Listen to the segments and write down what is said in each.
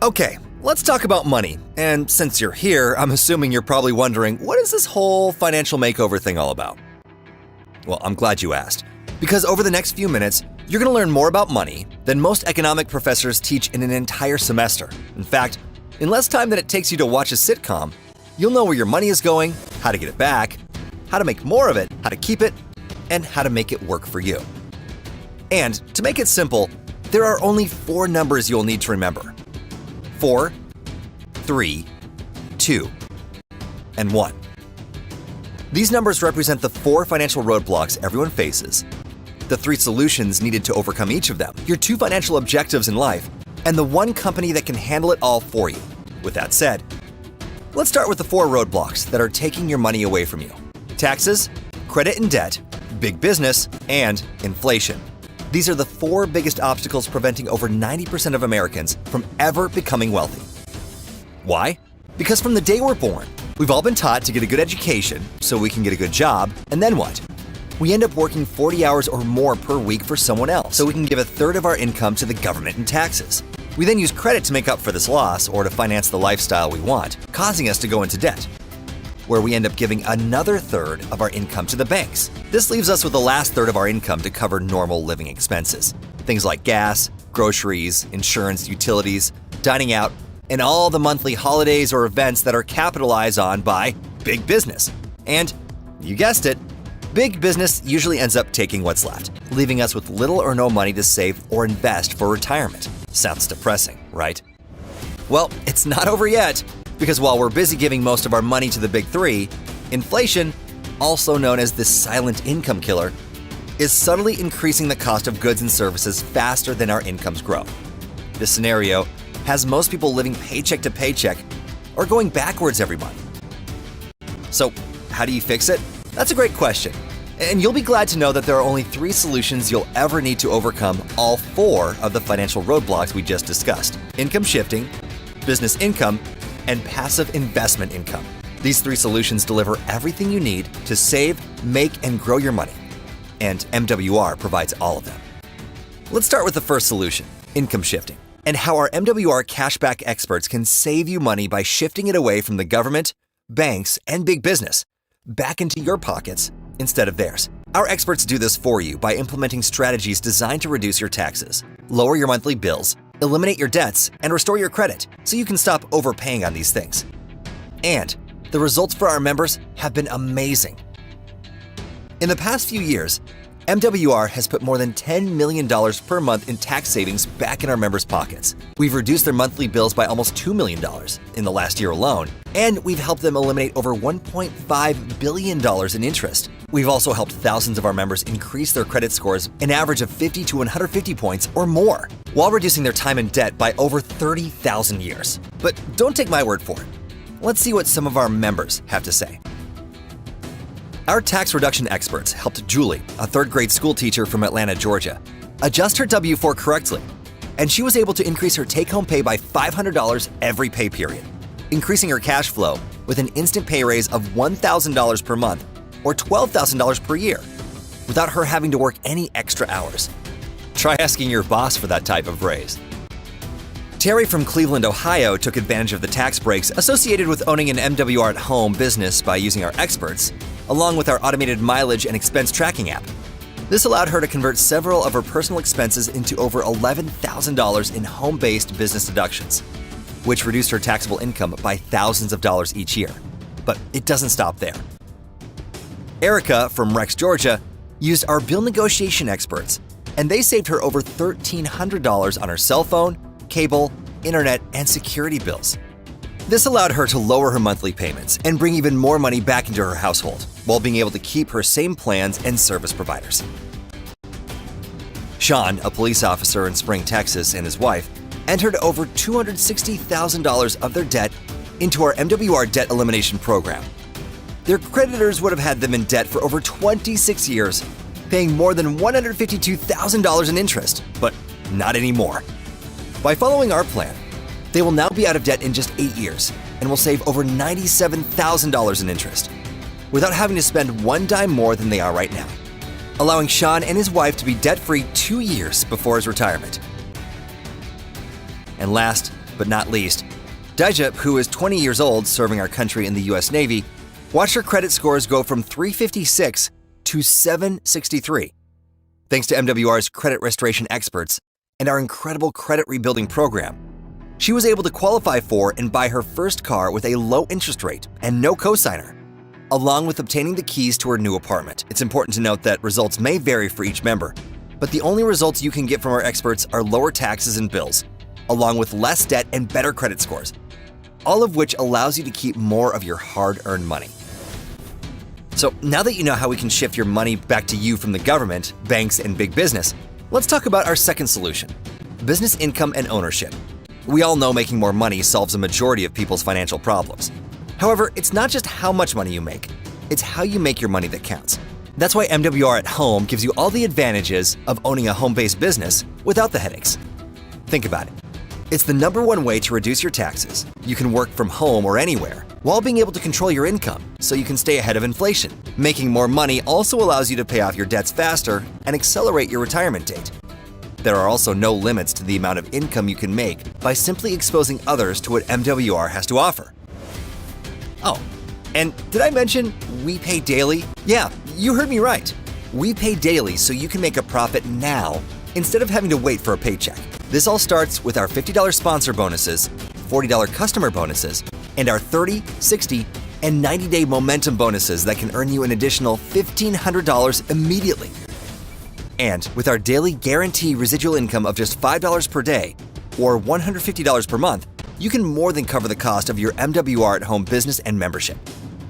Okay, let's talk about money. And since you're here, I'm assuming you're probably wondering, what is this whole financial makeover thing all about? Well, I'm glad you asked, because over the next few minutes, you're going to learn more about money than most economic professors teach in an entire semester. In fact, in less time than it takes you to watch a sitcom, you'll know where your money is going, how to get it back, how to make more of it, how to keep it, and how to make it work for you. And to make it simple, there are only 4 numbers you'll need to remember. 4, 3, 2, and 1. These numbers represent the 4 financial roadblocks everyone faces, the 3 solutions needed to overcome each of them, your 2 financial objectives in life, and the 1 company that can handle it all for you. With that said, let's start with the 4 roadblocks that are taking your money away from you: taxes, credit and debt, big business, and inflation. These are the 4 biggest obstacles preventing over 90% of Americans from ever becoming wealthy. Why? Because from the day we're born, we've all been taught to get a good education so we can get a good job, and then what? We end up working 40 hours or more per week for someone else so we can give a third of our income to the government in taxes. We then use credit to make up for this loss or to finance the lifestyle we want, causing us to go into debt, where we end up giving another third of our income to the banks. This leaves us with the last third of our income to cover normal living expenses. Things like gas, groceries, insurance, utilities, dining out, and all the monthly holidays or events that are capitalized on by big business. And, you guessed it, big business usually ends up taking what's left, leaving us with little or no money to save or invest for retirement. Sounds depressing, right? Well, it's not over yet. Because while we're busy giving most of our money to the big 3, inflation, also known as the silent income killer, is subtly increasing the cost of goods and services faster than our incomes grow. This scenario has most people living paycheck to paycheck or going backwards every month. So, how do you fix it? That's a great question. And you'll be glad to know that there are only 3 solutions you'll ever need to overcome all 4 of the financial roadblocks we just discussed: income shifting, business income, and passive investment income. These 3 solutions deliver everything you need to save, make, and grow your money. And MWR provides all of them. Let's start with the first solution, income shifting, and how our MWR cashback experts can save you money by shifting it away from the government, banks, and big business back into your pockets instead of theirs. Our experts do this for you by implementing strategies designed to reduce your taxes, lower your monthly bills, eliminate your debts, and restore your credit so you can stop overpaying on these things. And the results for our members have been amazing. In the past few years, MWR has put more than $10 million per month in tax savings back in our members' pockets. We've reduced their monthly bills by almost $2 million in the last year alone, and we've helped them eliminate over $1.5 billion in interest. We've also helped thousands of our members increase their credit scores an average of 50 to 150 points or more, while reducing their time in debt by over 30,000 years. But don't take my word for it. Let's see what some of our members have to say. Our tax reduction experts helped Julie, a 3rd grade school teacher from Atlanta, Georgia, adjust her W-4 correctly, and she was able to increase her take-home pay by $500 every pay period, increasing her cash flow with an instant pay raise of $1,000 per month or $12,000 per year, without her having to work any extra hours. Try asking your boss for that type of raise. Terry from Cleveland, Ohio took advantage of the tax breaks associated with owning an MWR at home business by using our experts, along with our automated mileage and expense tracking app. This allowed her to convert several of her personal expenses into over $11,000 in home-based business deductions, which reduced her taxable income by thousands of dollars each year. But it doesn't stop there. Erica from Rex, Georgia, used our bill negotiation experts, and they saved her over $1,300 on her cell phone, cable, internet, and security bills. This allowed her to lower her monthly payments and bring even more money back into her household, while being able to keep her same plans and service providers. Sean, a police officer in Spring, Texas, and his wife entered over $260,000 of their debt into our MWR debt elimination program. Their creditors would have had them in debt for over 26 years, paying more than $152,000 in interest, but not anymore. By following our plan, they will now be out of debt in just 8 years and will save over $97,000 in interest, without having to spend one dime more than they are right now, allowing Sean and his wife to be debt-free 2 years before his retirement. And last but not least, Deja, who is 20 years old serving our country in the U.S. Navy, watched her credit scores go from 356 to 763. Thanks to MWR's credit restoration experts and our incredible credit rebuilding program, she was able to qualify for and buy her first car with a low interest rate and no cosigner, along with obtaining the keys to her new apartment. It's important to note that results may vary for each member, but the only results you can get from our experts are lower taxes and bills, along with less debt and better credit scores, all of which allows you to keep more of your hard-earned money. So now that you know how we can shift your money back to you from the government, banks, and big business, let's talk about our second solution, business income and ownership. We all know making more money solves a majority of people's financial problems. However, it's not just how much money you make, it's how you make your money that counts. That's why MWR at Home gives you all the advantages of owning a home-based business without the headaches. Think about it. It's the #1 way to reduce your taxes. You can work from home or anywhere while being able to control your income so you can stay ahead of inflation. Making more money also allows you to pay off your debts faster and accelerate your retirement date. There are also no limits to the amount of income you can make by simply exposing others to what MWR has to offer. Oh, and did I mention we pay daily? Yeah, you heard me right. We pay daily so you can make a profit now instead of having to wait for a paycheck. This all starts with our $50 sponsor bonuses, $40 customer bonuses, and our 30, 60, and 90-day momentum bonuses that can earn you an additional $1,500 immediately. And with our daily guarantee residual income of just $5 per day or $150 per month, you can more than cover the cost of your MWR at Home business and membership.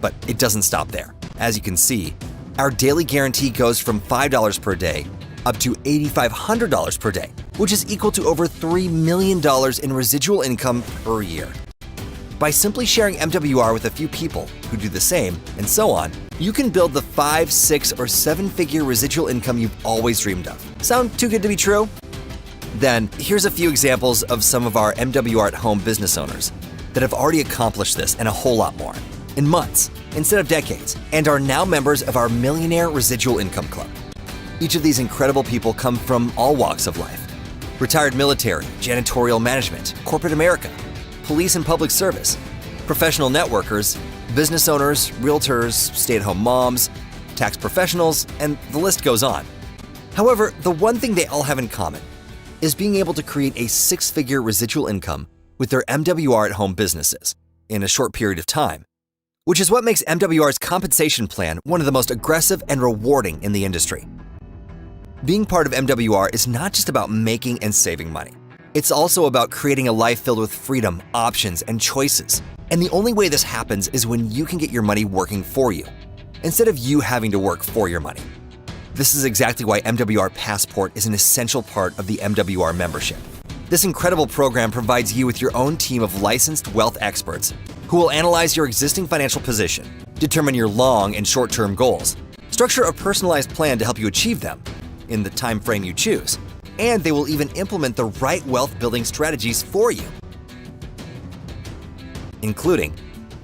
But it doesn't stop there. As you can see, our daily guarantee goes from $5 per day up to $8,500 per day, which is equal to over $3 million in residual income per year. By simply sharing MWR with a few people who do the same, and so on, you can build the 5, 6, or 7-figure residual income you've always dreamed of. Sound too good to be true? Then, here's a few examples of some of our MWR at Home business owners that have already accomplished this and a whole lot more in months instead of decades, and are now members of our Millionaire Residual Income Club. Each of these incredible people come from all walks of life: retired military, janitorial management, corporate America, police and public service, professional networkers, business owners, realtors, stay-at-home moms, tax professionals, and the list goes on. However, the one thing they all have in common is being able to create a 6-figure residual income with their MWR at Home businesses in a short period of time, which is what makes MWR's compensation plan one of the most aggressive and rewarding in the industry. Being part of MWR is not just about making and saving money. It's also about creating a life filled with freedom, options, and choices. And the only way this happens is when you can get your money working for you, instead of you having to work for your money. This is exactly why MWR Passport is an essential part of the MWR membership. This incredible program provides you with your own team of licensed wealth experts who will analyze your existing financial position, determine your long and short-term goals, structure a personalized plan to help you achieve them in the time frame you choose, and they will even implement the right wealth-building strategies for you, including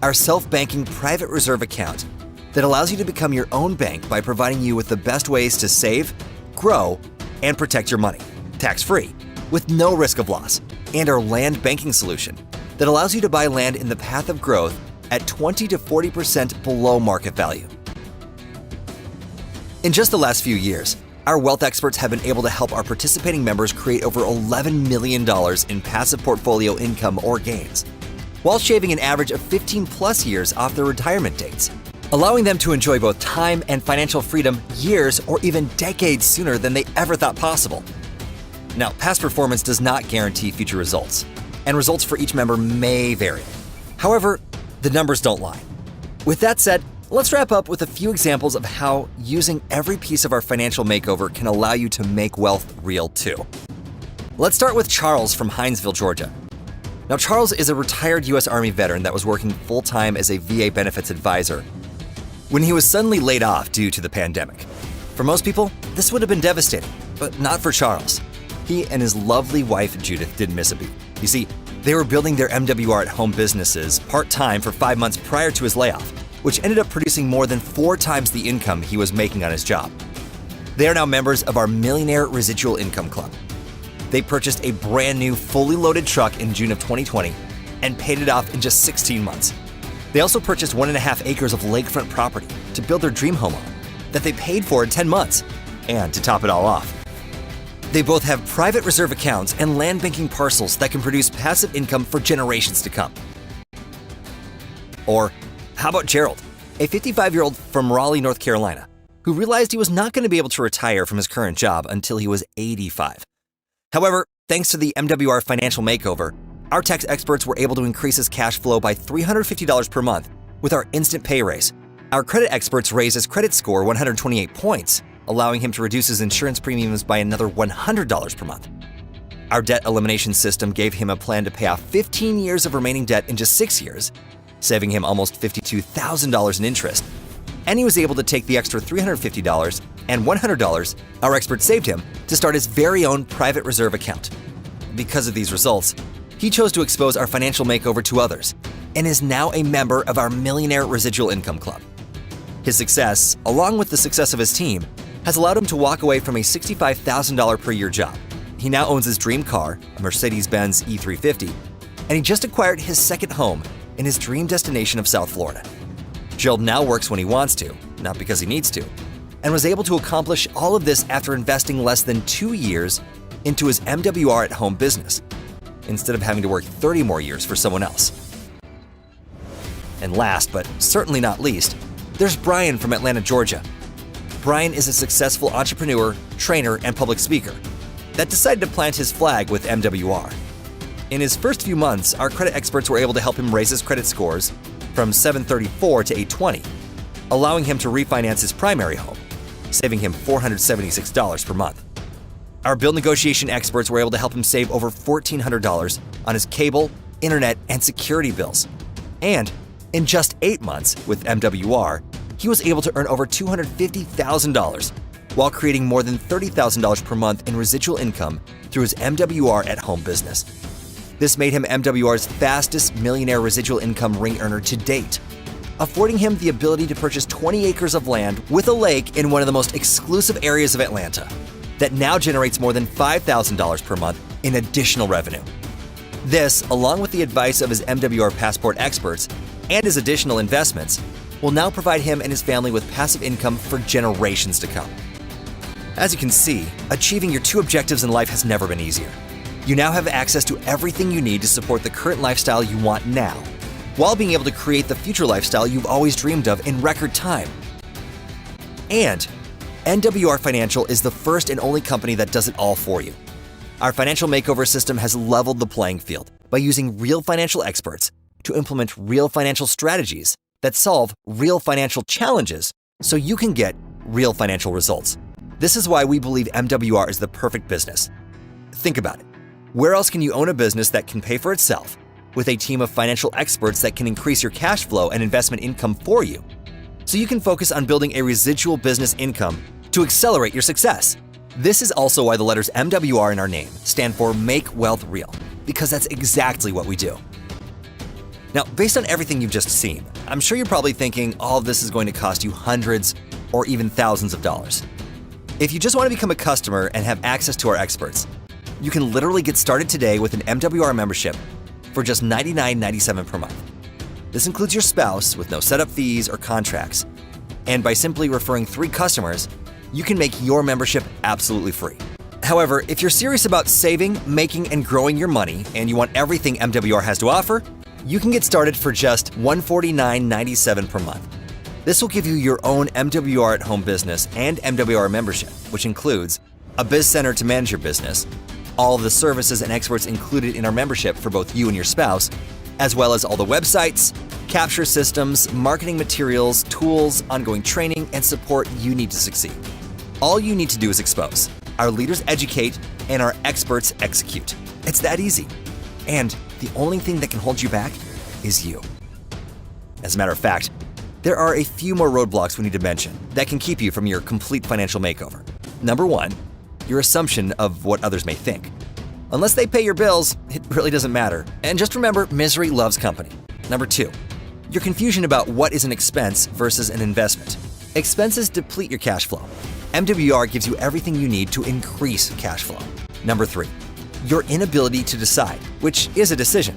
our self-banking private reserve account that allows you to become your own bank by providing you with the best ways to save, grow, and protect your money, tax-free, with no risk of loss, and our land banking solution that allows you to buy land in the path of growth at 20 to 40% below market value. In just the last few years, our wealth experts have been able to help our participating members create over $11 million in passive portfolio income or gains, while shaving an average of 15+ years off their retirement dates, allowing them to enjoy both time and financial freedom years or even decades sooner than they ever thought possible. Now, past performance does not guarantee future results, and results for each member may vary. However, the numbers don't lie. With that said, let's wrap up with a few examples of how using every piece of our financial makeover can allow you to make wealth real too. Let's start with Charles from Hinesville, Georgia. Now, Charles is a retired U.S. Army veteran that was working full-time as a VA benefits advisor when he was suddenly laid off due to the pandemic. For most people, this would have been devastating, but not for Charles. He and his lovely wife, Judith, didn't miss a beat. You see, they were building their MWR at Home businesses part-time for 5 months prior to his layoff, which ended up producing more than 4 times the income he was making on his job. They are now members of our Millionaire Residual Income Club. They purchased a brand new, fully loaded truck in June of 2020 and paid it off in just 16 months. They also purchased 1.5 acres of lakefront property to build their dream home on that they paid for in 10 months. And to top it all off, they both have private reserve accounts and land banking parcels that can produce passive income for generations to come. Or how about Gerald, a 55-year-old from Raleigh, North Carolina, who realized he was not going to be able to retire from his current job until he was 85. However, thanks to the MWR Financial Makeover, our tax experts were able to increase his cash flow by $350 per month with our instant pay raise. Our credit experts raised his credit score 128 points, allowing him to reduce his insurance premiums by another $100 per month. Our debt elimination system gave him a plan to pay off 15 years of remaining debt in just 6 years, saving him almost $52,000 in interest. And he was able to take the extra $350 and $100 our experts saved him to start his very own private reserve account. Because of these results, he chose to expose our financial makeover to others and is now a member of our Millionaire Residual Income Club. His success, along with the success of his team, has allowed him to walk away from a $65,000 per year job. He now owns his dream car, a Mercedes-Benz E350, and he just acquired his second home in his dream destination of South Florida. Gerald now works when he wants to, not because he needs to, and was able to accomplish all of this after investing less than 2 years into his MWR at home business, instead of having to work 30 more years for someone else. And last, but certainly not least, there's Brian from Atlanta, Georgia. Brian is a successful entrepreneur, trainer, and public speaker that decided to plant his flag with MWR. In his first few months, our credit experts were able to help him raise his credit scores from 734 to 820, allowing him to refinance his primary home, saving him $476 per month. Our bill negotiation experts were able to help him save over $1,400 on his cable, internet, and security bills. And in just 8 months with MWR, he was able to earn over $250,000 while creating more than $30,000 per month in residual income through his MWR at home business. This made him MWR's fastest millionaire residual income ring earner to date, affording him the ability to purchase 20 acres of land with a lake in one of the most exclusive areas of Atlanta that now generates more than $5,000 per month in additional revenue. This, along with the advice of his MWR Passport experts and his additional investments, will now provide him and his family with passive income for generations to come. As you can see, achieving your 2 objectives in life has never been easier. You now have access to everything you need to support the current lifestyle you want now, while being able to create the future lifestyle you've always dreamed of in record time. And MWR Financial is the first and only company that does it all for you. Our financial makeover system has leveled the playing field by using real financial experts to implement real financial strategies that solve real financial challenges so you can get real financial results. This is why we believe MWR is the perfect business. Think about it. Where else can you own a business that can pay for itself with a team of financial experts that can increase your cash flow and investment income for you so you can focus on building a residual business income to accelerate your success? This is also why the letters MWR in our name stand for Make Wealth Real, because that's exactly what we do. Now, based on everything you've just seen, I'm sure you're probably thinking all of this is going to cost you hundreds or even thousands of dollars. If you just want to become a customer and have access to our experts, you can literally get started today with an MWR membership for just $99.97 per month. This includes your spouse with no setup fees or contracts. And by simply referring 3 customers, you can make your membership absolutely free. However, if you're serious about saving, making, and growing your money, and you want everything MWR has to offer, you can get started for just $149.97 per month. This will give you your own MWR at home business and MWR membership, which includes a biz center to manage your business, all of the services and experts included in our membership for both you and your spouse, as well as all the websites, capture systems, marketing materials, tools, ongoing training, and support you need to succeed. All you need to do is expose. Our leaders educate, and our experts execute. It's that easy. And the only thing that can hold you back is you. As a matter of fact, there are a few more roadblocks we need to mention that can keep you from your complete financial makeover. Number 1, your assumption of what others may think. Unless they pay your bills, it really doesn't matter. And just remember, misery loves company. Number 2, your confusion about what is an expense versus an investment. Expenses deplete your cash flow. MWR gives you everything you need to increase cash flow. Number 3, your inability to decide, which is a decision.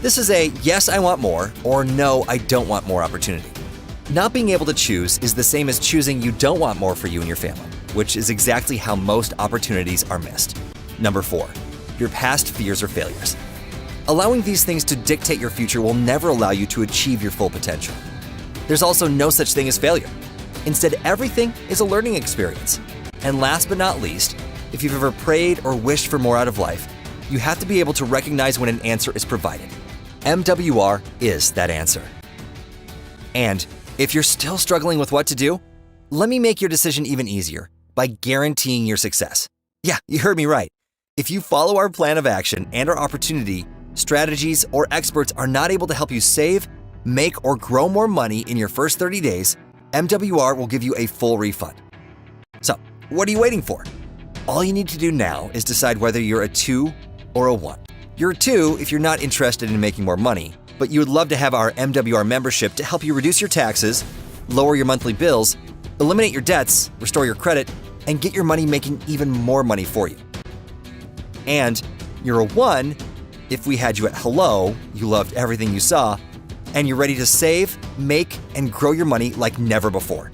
This is a yes, I want more, or no, I don't want more opportunity. Not being able to choose is the same as choosing you don't want more for you and your family, which is exactly how most opportunities are missed. Number 4, your past fears or failures. Allowing these things to dictate your future will never allow you to achieve your full potential. There's also no such thing as failure. Instead, everything is a learning experience. And last but not least, if you've ever prayed or wished for more out of life, you have to be able to recognize when an answer is provided. MWR is that answer. And if you're still struggling with what to do, let me make your decision even easier by guaranteeing your success. Yeah, you heard me right. If you follow our plan of action and our opportunity, strategies, or experts are not able to help you save, make, or grow more money in your first 30 days, MWR will give you a full refund. So, what are you waiting for? All you need to do now is decide whether you're a 2 or a 1. You're a 2 if you're not interested in making more money, but you would love to have our MWR membership to help you reduce your taxes, lower your monthly bills, eliminate your debts, restore your credit, and get your money making even more money for you. And you're a 1 if we had you at hello, you loved everything you saw, and you're ready to save, make, and grow your money like never before.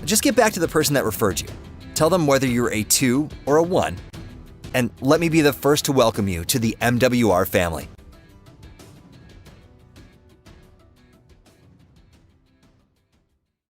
Just get back to the person that referred you. Tell them whether you're a 2 or a 1, and let me be the first to welcome you to the MWR family.